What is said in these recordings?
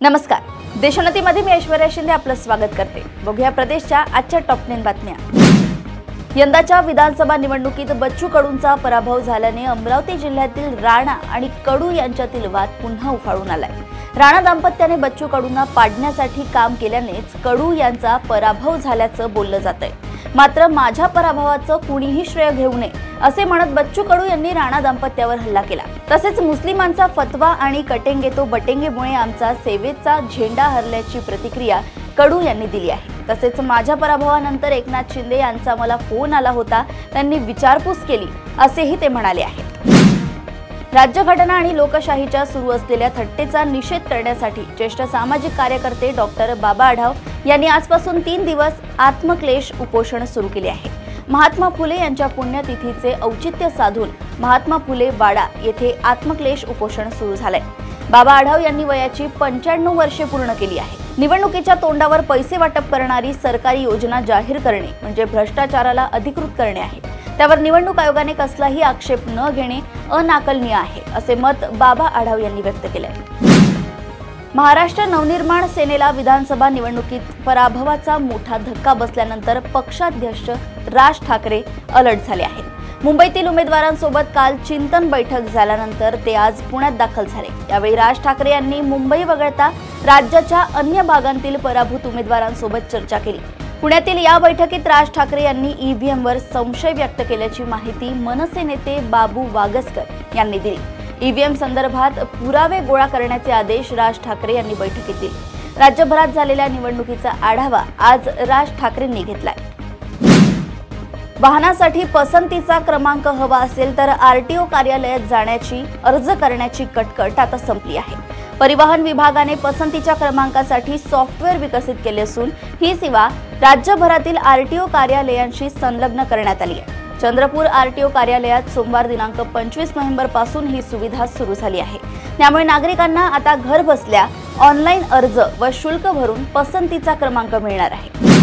नमस्कार, देशोन्नतीमध्ये मी ऐश्वर्या शिंदे आपलं स्वागत करते। बघूया प्रदेशच्या आजच्या टॉप 10 बातम्या। यंदाच्या विधानसभा निवडणुकीत बच्चू कडूंचा पराभव झाल्याने अमरावती जिल्ह्यातील राणा आणि कडू यांच्यातील वाद पुन्हा उफाळून आलाय। राणा दाम्पत्याने बच्चू कडूंना पाडण्यासाठी काम केल्यानेच कडू यांचा पराभव झाल्याचं बोललं जातंय। मात्र माझ्या पराभवाचं कुणीही श्रेय घेऊ नये असे म्हणत बच्चू कडू यांनी राणा दाम्पत्यावर हल्ला केला। तसेच मुस्लिमांचा फतवा आणि कटेंगे तो बटेंगेमुळे आमचा सेवेचा झेंडा हरल्याची प्रतिक्रिया कडू यांनी दिली आहे। तसेच माझ्या पराभवानंतर एकनाथ शिंदे यांचा मला फोन आला होता, त्यांनी विचारपूस केली असेही ते म्हणाले आहेत। राज्यघटना आणि लोकशाहीच्या सुरू असलेल्या थट्टेचा निषेध करण्यासाठी ज्येष्ठ सामाजिक कार्यकर्ते डॉक्टर बाबा आढाव यांनी आजपासून 3 दिवस आत्मक्लेश उपोषण सुरू केले आहे। महात्मा फुले यांच्या पुण्यतिथीचे औचित्य साधून महात्मा फुले वाडा येथे आत्मक्लेश उपोषण सुरू झाले। बाबा आढाव यांनी वयाची 95 वर्षे पूर्ण केली आहे। निवडणुकीच्या तोंडावर पैसे वाटप करणारी सरकारी योजना जाहीर करणे म्हणजे भ्रष्टाचाराला अधिकृत करणे आहे। त्यावर निवडणूक आयोगाने कसलाही आक्षेप न घेणे अनाकलनीय आहे असे मत बाबा आढाव यांनी व्यक्त केले। महाराष्ट्र नवनिर्माण सेनेला विधानसभा निवडणुकीत पराभवाचा मोठा धक्का बसल्यानंतर पक्षाध्यक्ष राज ठाकरे अलर्ट झाले आहेत। मुंबईतील उमेदवारांसोबत काल चिंतन बैठक झाल्यानंतर ते आज पुण्यात दाखल झाले। यावेळी राज ठाकरे यांनी मुंबई वगळता राज्याच्या अन्य भागांतील पराभूत उमेदवारांसोबत चर्चा केली। पुण्यातील या बैठकीत राज ठाकरे यांनी ईव्हीएमवर संशय व्यक्त केल्याची माहिती मनसे नेते बाबू वागसकर यांनी दिली। ईव्हीएम संदर्भात पुरावे गोळा करण्याचे आदेश राज ठाकरे यांनी बैठकीत दिले। राज्यभरात झालेल्या निवडणुकीचा आढावा आज राज ठाकरेंनी घेतलाय। वाहनासाठी पसंतीचा क्रमांक हवा असेल तर आरटीओ कार्यालयात जाण्याची अर्ज करण्याची कटकट आता संपली आहे। परिवहन विभागाने पसंतीच्या क्रमांकासाठी सॉफ्टवेअर विकसित केले असून ही सेवा राज्यभरातील आरटीओ कार्यालयांशी संलग्न करण्यात आली आहे। चंद्रपूर आरटीओ कार्यालयात सोमवार दिनांक 25 नोव्हेंबर पासून ही सुविधा सुरू झाली आहे। त्यामुळे नागरिकांना आता घर बसल्या ऑनलाईन अर्ज व शुल्क भरून पसंतीचा क्रमांक मिळणार आहे।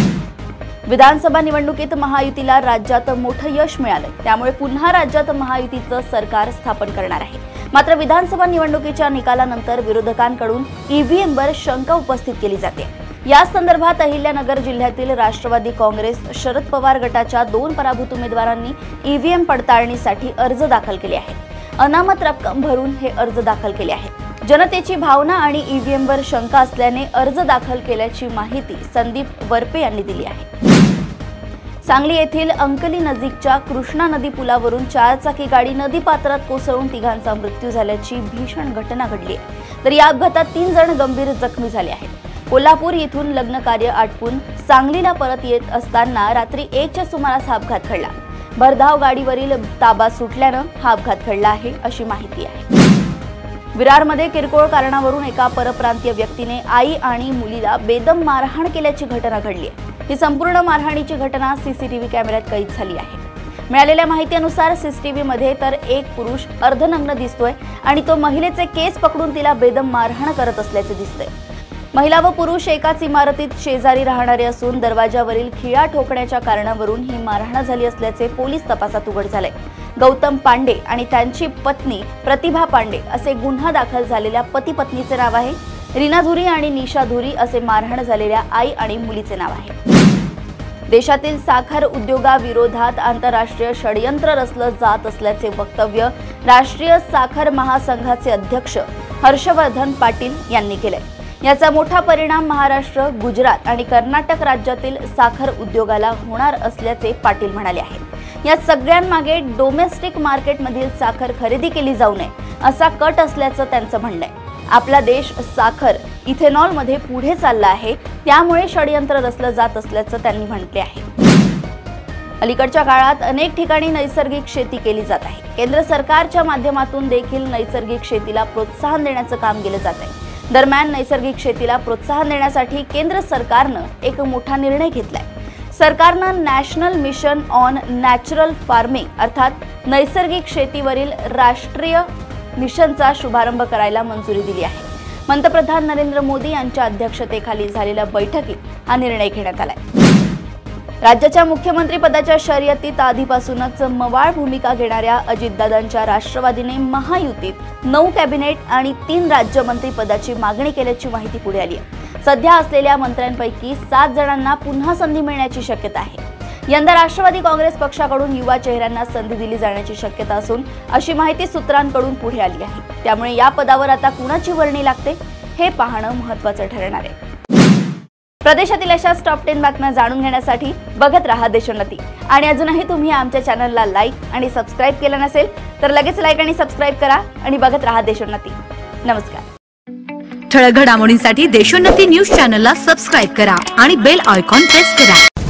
विधानसभा निवडणुकीत महायुतीला राज्यात मोठं यश मिळालं, त्यामुळे पुन्हा राज्यात महायुतीचं सरकार स्थापन करणार आहे। मात्र विधानसभा निवडणुकीच्या निकालानंतर विरोधकांकडून ईव्हीएमवर शंका उपस्थित केली जाते। या संदर्भात अहिल्यानगर जिल्ह्यातील राष्ट्रवादी काँग्रेस शरद पवार गटाच्या 2 पराभूत उमेदवारांनी ईव्हीएम पडताळणीसाठी अर्ज दाखल केले आहेत। अनामत रक्कम भरून हे अर्ज दाखल केले आहेत। जनतेची भावना आणि ईव्हीएमवर शंका असल्याने अर्ज दाखल केल्याची माहिती संदीप वरपे यांनी दिली आहे। सांगली येथील अंकली नजीकच्या कृष्णा नदी पुलावरून 4 चाकी गाडी नदी पात्रात कोसळून 3घांचा मृत्यू झाल्याची भीषण घटना घडली आहे। तर या अपघातात 3 जण गंभीर जखमी झाले आहेत। कोल्हापूर येथून लग्न कार्य आटपून सांगलीला परत येत असताना रात्री 1च्या सुमारास हा अपघात घडला। भरधाव गाडीवरील ताबा सुटल्यानं हा अपघात घडला आहे अशी माहिती आहे। विरारमध्ये किरकोळ कारणावरून एका परप्रांतीय व्यक्तीने आई आणि मुलीला बेदम मारहाण केल्याची घटना घडली आहे। ही संपूर्ण मारहाणीची घटना सीसीटीव्ही कॅमेऱ्यात कैद झाली आहे। मिळालेल्या माहितीनुसार सीसीटीव्हीमध्ये तर एक पुरुष अर्धनग्न दिसतोय आणि तो महिलेचे केस पकडून तिला बेदम मारहाण करत असल्याचे दिसते। महिला व पुरुष एकाच इमारतीत शेजारी राहणारे असून दरवाजावरील खिळा ठोकण्याच्या कारणावरून ही मारहाण झाली असल्याचे पोलीस तपासात उघड झाले। गौतम पांडे आणि त्यांची पत्नी प्रतिभा पांडे असे गुन्हा दाखल झालेल्या पती पत्नीचे नाव आहे। रीना धुरी आणि निशा धुरी असे मारहाण झालेल्या आई आणि मुलीचे नाव आहे। देशातील साखर उद्योगाविरोधात आंतरराष्ट्रीय षडयंत्र रचलं जात असल्याचे वक्तव्य राष्ट्रीय साखर महासंघाचे अध्यक्ष हर्षवर्धन पाटील यांनी केले। याचा मोठा परिणाम महाराष्ट्र, गुजरात आणि कर्नाटक राज्यातील साखर उद्योगाला होणार असल्याचे पाटील म्हणाले आहेत। या सगळ्यांमागे डोमेस्टिक मार्केटमधील साखर खरेदी केली जाऊ नये असा कट असल्याचं त्यांचं म्हणणं आहे। आपला देश साखर इथेनॉलमध्ये पुढे चालला आहे, त्यामुळे षडयंत्र रचलं जात असल्याचं त्यांनी म्हटले आहे। अलीकडच्या काळात अनेक ठिकाणी नैसर्गिक शेती केली जात आहे। केंद्र सरकारच्या माध्यमातून देखील नैसर्गिक शेतीला प्रोत्साहन देण्याचं काम केलं जात आहे। दरम्यान नैसर्गिक शेतीला प्रोत्साहन देण्यासाठी केंद्र सरकारनं एक मोठा निर्णय घेतलाय। सरकारनं national mission on natural farming अर्थात नैसर्गिक शेतीवरील राष्ट्रीय मिशनचा शुभारंभ करायला मंजुरी दिली आहे। पंतप्रधान नरेंद्र मोदी यांच्या अध्यक्षतेखाली झालेल्या बैठकीत हा निर्णय घेण्यात आलाय। राज्याच्या मुख्यमंत्री पदाच्या शर्यतीत आधीपासूनच मवाळ भूमिका घेणाऱ्या अजितदादांच्या राष्ट्रवादीने महायुतीत 9 कॅबिनेट आणि 3 राज्यमंत्री पदाची मागणी केल्याची माहिती पुढे आली आहे। सध्या असलेल्या मंत्र्यांपैकी 7 जणांना पुन्हा संधी मिळण्याची शक्यता आहे। यंदा राष्ट्रवादी काँग्रेस पक्षाकडून युवा चेहऱ्यांना संधी दिली जाण्याची शक्यता असून अशी माहिती सूत्रांकडून पुढे आली आहे। त्यामुळे या पदावर आता कुणाची वर्णी लागते हे पाहणं महत्त्वाचं ठरणार आहे। प्रदेशातील अशाच टॉप 10 बातम्या जाणून घेण्यासाठी बघत रहा देशोन्नती। आणि अजूनही तुम्ही आमच्या चॅनलला लाईक आणि सबस्क्राईब केलं नसेल तर लगेच लाईक आणि सबस्क्राईब करा आणि बघत रहा देशोन्नती। नमस्कार। ठळक घडामोडींसाठी देशोन्नती न्यूज चॅनलला सबस्क्राईब करा आणि बेल आयकॉन प्रेस करा।